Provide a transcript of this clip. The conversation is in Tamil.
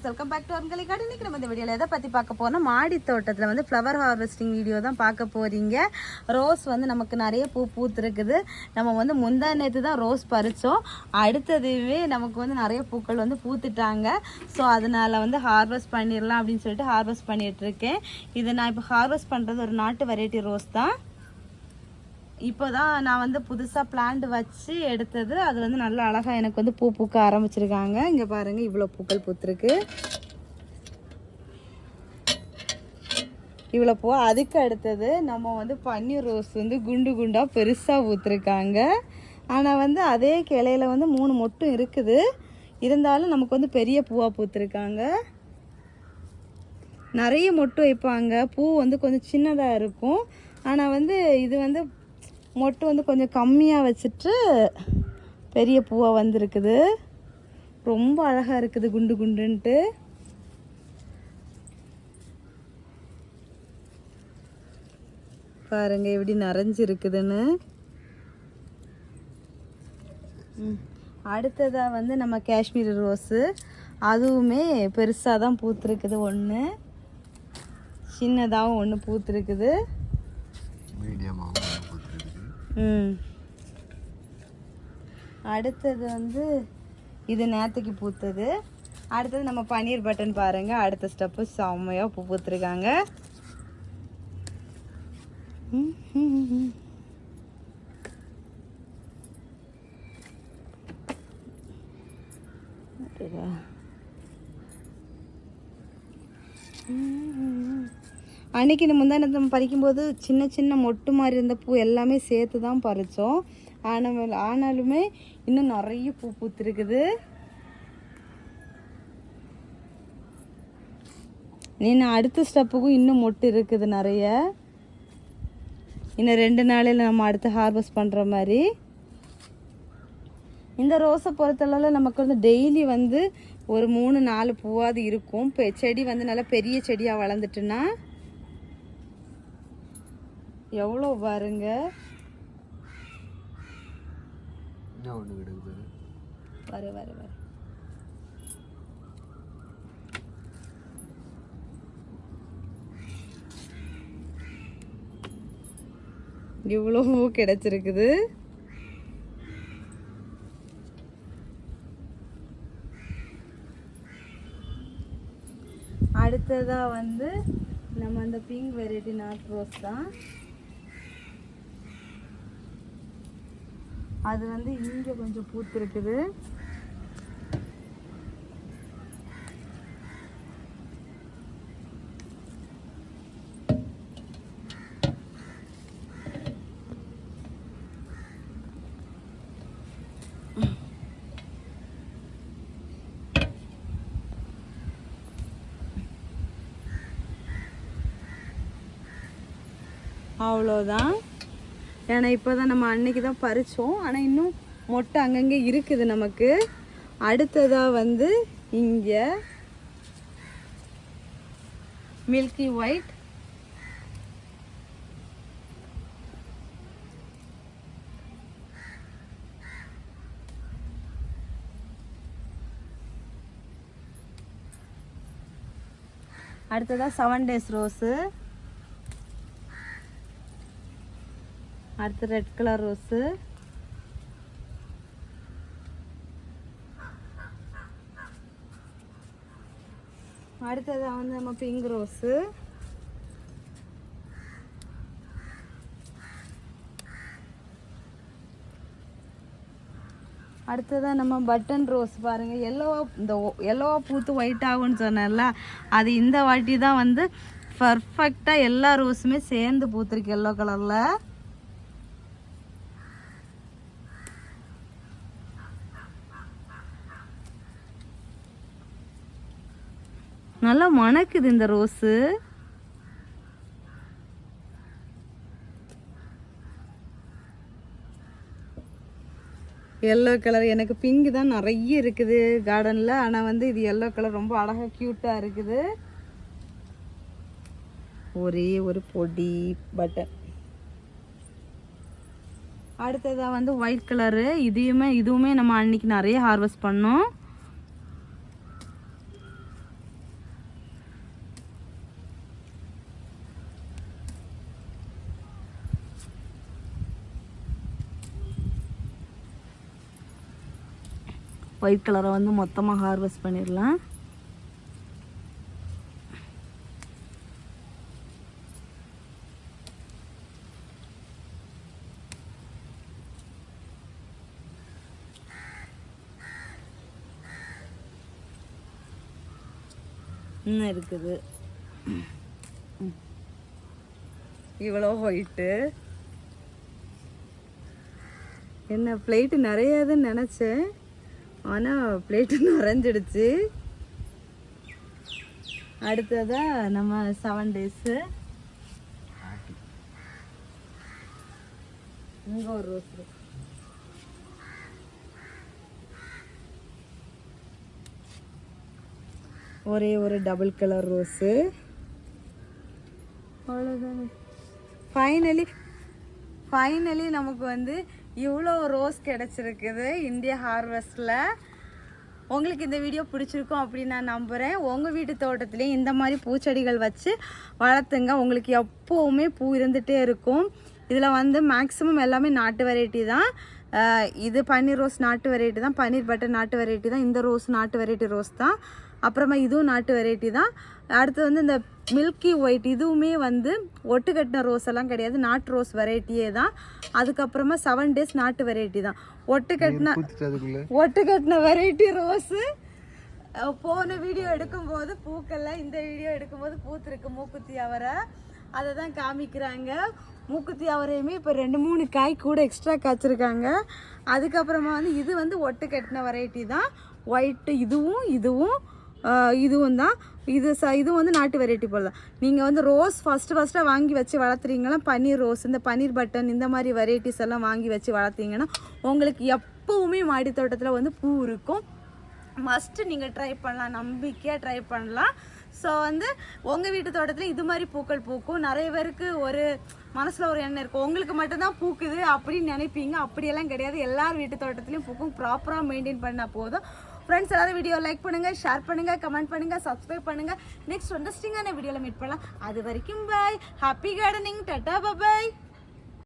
வெல்கம் பேக் டு அன்கலி கார்டன். இன்னைக்கு நம்ம இந்த வீடியோவில் எதை பற்றி பார்க்க போனால் மாடி தோட்டத்தில் வந்து ஃப்ளவர் ஹார்வெஸ்டிங் வீடியோ தான் பார்க்க போகிறீங்க. ரோஸ் வந்து நமக்கு நிறைய பூ பூத்துருக்குது. நம்ம வந்து முந்தா நேற்று தான் ரோஸ் பறித்தோம். அடுத்ததுவே நமக்கு வந்து நிறைய பூக்கள் வந்து பூத்துட்டாங்க. ஸோ அதனால் வந்து ஹார்வெஸ்ட் பண்ணிடலாம் அப்படின்னு சொல்லிட்டு ஹார்வெஸ்ட் பண்ணிகிட்ருக்கேன். இது நான் இப்போ ஹார்வெஸ்ட் பண்ணுறது ஒரு நாட்டு வெரைட்டி ரோஸ் தான். இப்போ தான் நான் வந்து புதுசாக பிளான்ட் வச்சு எடுத்தது. அது வந்து நல்லா அழகாக எனக்கு வந்து பூ பூக்க ஆரம்பிச்சிருக்காங்க. இங்கே பாருங்கள், இவ்வளோ பூக்கள் பூத்துருக்கு, இவ்வளோ பூ. அதுக்கு அடுத்தது நம்ம வந்து பன்னீர் ரோஸ் வந்து குண்டு குண்டாக பெருசாக ஊற்றுருக்காங்க. ஆனால் வந்து அதே கிளையில் வந்து 3 மொட்டும் இருக்குது. இருந்தாலும் நமக்கு வந்து பெரிய பூவாக பூத்துருக்காங்க. நிறைய மொட்டு வைப்பாங்க, பூ வந்து கொஞ்சம் சின்னதாக இருக்கும். ஆனால் வந்து இது வந்து மொட்டு வந்து கொஞ்சம் கம்மியாக வச்சுட்டு பெரிய பூவாக வந்திருக்குது. ரொம்ப அழகாக இருக்குது, குண்டு குண்டுன்ட்டு. பாருங்க எப்படி நிறைஞ்சிருக்குதுன்னு. அடுத்ததாக வந்து நம்ம காஷ்மீரி ரோஸு, அதுவுமே பெருசாக தான் பூத்துருக்குது. ஒன்று சின்னதாகவும் ஒன்று பூத்துருக்குது. அடுத்தது வந்து இது நேற்றுக்கு பூத்தது. அடுத்தது நம்ம பன்னீர் பட்டன் பாருங்கள், அடுத்த ஸ்டெப்பு செம்மையாக பூ பூத்துருக்காங்க. அன்றைக்கி இந்த முந்தானத்தை நம்ம பறிக்கும்போது சின்ன சின்ன மொட்டு மாதிரி இருந்த பூ எல்லாமே சேர்த்து தான் பறித்தோம். ஆனாலுமே இன்னும் நிறைய பூ பூத்துருக்குது. இன்னும் அடுத்த ஸ்டெப்புக்கும் இன்னும் மொட்டு இருக்குது நிறைய. இன்னும் 2 நாளையில் நம்ம அடுத்து ஹார்வெஸ்ட் பண்ணுற மாதிரி. இந்த ரோஸை பொறுத்தளவில் நமக்கு வந்து டெய்லி வந்து ஒரு 3-4 பூவாது இருக்கும். செடி வந்து நல்லா பெரிய செடியாக வளர்ந்துட்டுன்னா எவ்வளோ பாருங்க. வர வர வர இவ்வளோ கிடைச்சிருக்குது. அடுத்ததாக வந்து நம்ம அந்த பிங்க் வெரைட்டி நாட் ரோஸ் தான். அது வந்து இங்கே கொஞ்சம் பூத்துருக்குது. அவ்வளோதான். ஏன்னா இப்போ தான் நம்ம அன்னைக்கு தான் பறித்தோம். ஆனால் இன்னும் மொட்டை அங்கங்கே இருக்குது நமக்கு. அடுத்ததாக வந்து இங்கே மில்கி ஒயிட், அடுத்ததாக 7 days ரோஸு, அடுத்து ரெட் கலர் ரோஸு, அடுத்ததாக வந்து நம்ம பிங்க் ரோஸு, அடுத்ததாக நம்ம பட்டன் ரோஸ் பாருங்கள். எல்லோவா பூத்து ஒயிட் ஆகும்னு சொன்னேன்ல, அது இந்த வாட்டி தான் வந்து பர்ஃபெக்டாக எல்லா ரோஸுமே சேர்ந்து பூத்துருக்கு எல்லோ கலரில். நல்லா மணக்குது இந்த ரோஸு. எல்லோ கலர், எனக்கு பிங்க் தான் நிறைய இருக்குது கார்டனில். ஆனால் வந்து இது எல்லோ கலர் ரொம்ப அழகாக க்யூட்டாக இருக்குது. ஒரே ஒரு பொடி பட்டன். அடுத்ததாக வந்து ஒயிட் கலரு, இதுவுமே நம்ம அன்றைக்கி நிறைய ஹார்வெஸ்ட் பண்ணோம். ஒயிட் கலரை வந்து மொத்தமாக ஹார்வெஸ்ட் பண்ணிடலாம். இன்னும் இருக்குது இவ்வளோ ஒயிட்டு. என்ன பிளேட்டு நிறையாதுன்னு நினச்சேன், ஆனால் பிளேட்டு நிறைஞ்சிடுச்சு. அடுத்ததான் நம்ம 7 days. இங்கே ஒரு ரோஸ் இருக்கு. ஒரே ஒரு டபுள் கலர் ரோஸு. அவ்வளோதாங்க. ஃபைனலி நமக்கு வந்து இவ்வளோ ரோஸ் கிடச்சிருக்குது இந்தியா ஹார்வெஸ்டில். உங்களுக்கு இந்த வீடியோ பிடிச்சிருக்கும் அப்படின்னு நான் நம்புகிறேன். உங்கள் வீட்டு தோட்டத்துலேயும் இந்த மாதிரி பூச்செடிகள் வச்சு வளர்த்துங்க. உங்களுக்கு எப்போவுமே பூ இருந்துகிட்டே இருக்கும். இதில் வந்து மேக்ஸிமம் எல்லாமே நாட்டு வெரைட்டி தான். இது பன்னீர் ரோஸ் நாட்டு வெரைட்டி தான், பன்னீர் பட்டர் நாட்டு வெரைட்டி தான், இந்த ரோஸ் நாட்டு வெரைட்டி ரோஸ் தான். அப்புறமா இதுவும் நாட்டு வெரைட்டி தான். அடுத்து வந்து இந்த மில்கி ஒயிட் இதுவுமே வந்து ஒட்டு கட்டின ரோஸ் எல்லாம் கிடையாது, நாட்டு ரோஸ் வெரைட்டியே தான். அதுக்கப்புறமா 7 days நாட்டு வெரைட்டி தான். ஒட்டு கட்டின வெரைட்டி ரோஸு போன வீடியோ எடுக்கும்போது பூக்கள்ல, இந்த வீடியோ எடுக்கும்போது பூத்துருக்கு மூக்குத்தி அவரை, அதை தான் காமிக்கிறாங்க. மூக்குத்தி அவரையுமே இப்போ 2-3 காய் கூட எக்ஸ்ட்ரா காய்ச்சிருக்காங்க. அதுக்கப்புறமா வந்து இது வந்து ஒட்டு கட்டின வெரைட்டி தான், ஒயிட்டு இதுவும் தான். இது வந்து நாட்டு வெரைட்டி போல் தான். நீங்கள் வந்து ரோஸ் ஃபஸ்ட்டாக வாங்கி வச்சு வளர்த்துறீங்கன்னா பன்னீர் ரோஸ், இந்த பன்னீர் பட்டன், இந்த மாதிரி வெரைட்டிஸ் எல்லாம் வாங்கி வச்சு வளர்த்தீங்கன்னா உங்களுக்கு எப்போவுமே மாடி தோட்டத்தில் வந்து பூ இருக்கும். மஸ்ட்டு நீங்கள் ட்ரை பண்ணலாம், நம்பிக்கையாக ட்ரை பண்ணலாம். ஸோ வந்து உங்கள் வீட்டு தோட்டத்தில் இது மாதிரி பூக்கள் பூக்கும். நிறைய பேருக்கு ஒரு மனசில் ஒரு எண்ணம் இருக்கும், உங்களுக்கு மட்டும்தான் பூக்குது அப்படின்னு நினைப்பீங்க. அப்படியெல்லாம் கிடையாது, எல்லார் வீட்டு தோட்டத்துலையும் பூக்கும். ப்ராப்பராக மெயின்டைன் பண்ணால் போதும். ஃப்ரெண்ட்ஸ், எல்லாரும் வீடியோ லைக் பண்ணுங்கள், ஷேர் பண்ணுங்கள், கமெண்ட் பண்ணுங்கள், சப்ஸ்கிரைப் பண்ணுங்கள். நெக்ஸ்ட் இன்ட்ரெஸ்டிங்கான வீடியோவில் மீட் பண்ணலாம். அது வரைக்கும் பாய். Happy gardening. டாடா பாய்.